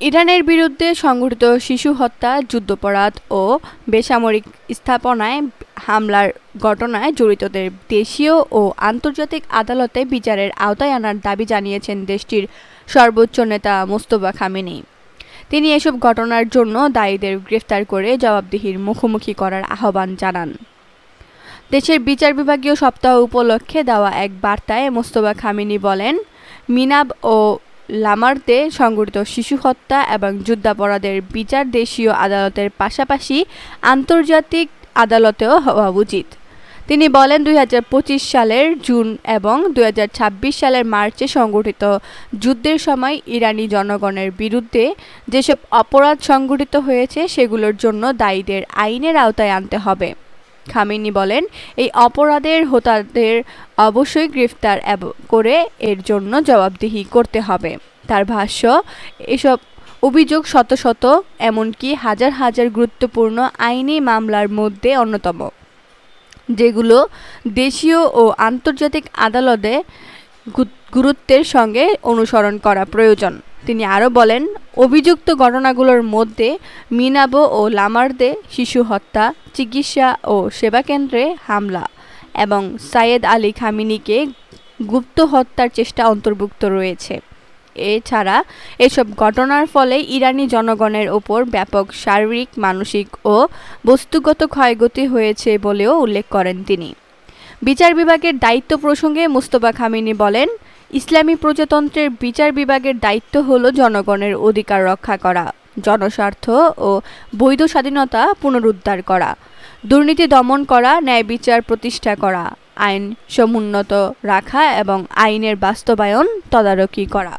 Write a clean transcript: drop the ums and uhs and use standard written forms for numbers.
ইরানের বিরুদ্ধে সংঘটিত শিশু হত্যা, যুদ্ধাপরাধ ও বেসামরিক স্থাপনায় হামলার ঘটনায় জড়িতদের দেশীয় ও আন্তর্জাতিক আদালতে বিচারের আওতায় আনার দাবি জানিয়েছেন দেশটির সর্বোচ্চ নেতা মোস্তফা খামেনি। তিনি এসব ঘটনার জন্য দায়ীদের গ্রেফতার করে জবাবদিহির মুখোমুখি করার আহ্বান জানান। দেশের বিচার বিভাগীয় সপ্তাহ উপলক্ষে দেওয়া এক বার্তায় মোস্তফা খামেনি বলেন, মিনাব ও লামার্দে সংঘটিত শিশু হত্যা এবং যুদ্ধাপরাধের বিচার দেশীয় আদালতের পাশাপাশি আন্তর্জাতিক আদালতেও হওয়া উচিত। তিনি বলেন, ২০২৫ সালের জুন এবং ২০২৬ সালের মার্চে সংঘটিত যুদ্ধের সময় ইরানি জনগণের বিরুদ্ধে যেসব অপরাধ সংঘটিত হয়েছে সেগুলোর জন্য দায়ীদের আইনের আওতায় আনতে হবে। খামেনি বলেন, এই অপরাধের হোতাদের অবশ্যই গ্রেফতার করে এর জন্য জবাবদিহি করতে হবে। তার ভাষ্য, এসব অভিযোগ শত শত, এমনকি হাজার হাজার গুরুত্বপূর্ণ আইনি মামলার মধ্যে অন্যতম, যেগুলো দেশীয় ও আন্তর্জাতিক আদালতে গুরুত্বের সঙ্গে অনুসরণ করা প্রয়োজন। তিনি আরও বলেন, অভিযুক্ত ঘটনাগুলোর মধ্যে মিনাবো ও লামার্দে শিশু হত্যা, চিকিৎসা ও সেবাকেন্দ্রে হামলা এবং সাইয়েদ আলী খামেনিকে গুপ্ত হত্যার চেষ্টা অন্তর্ভুক্ত রয়েছে। এছাড়া এসব ঘটনার ফলে ইরানি জনগণের ওপর ব্যাপক শারীরিক, মানসিক ও বস্তুগত ক্ষয়ক্ষতি হয়েছে বলেও উল্লেখ করেন তিনি। বিচার বিভাগের দায়িত্ব প্রসঙ্গে মোস্তফা খামেনি বলেন, ইসলামী প্রজাতন্ত্রের বিচার বিভাগের দায়িত্ব হলো জনগণের অধিকার রক্ষা করা, জনস্বার্থ ও বৈধ স্বাধীনতা পুনরুদ্ধার করা, দুর্নীতি দমন করা, ন্যায় বিচার প্রতিষ্ঠা করা, আইন সমুন্নত রাখা এবং আইনের বাস্তবায়ন তদারকি করা।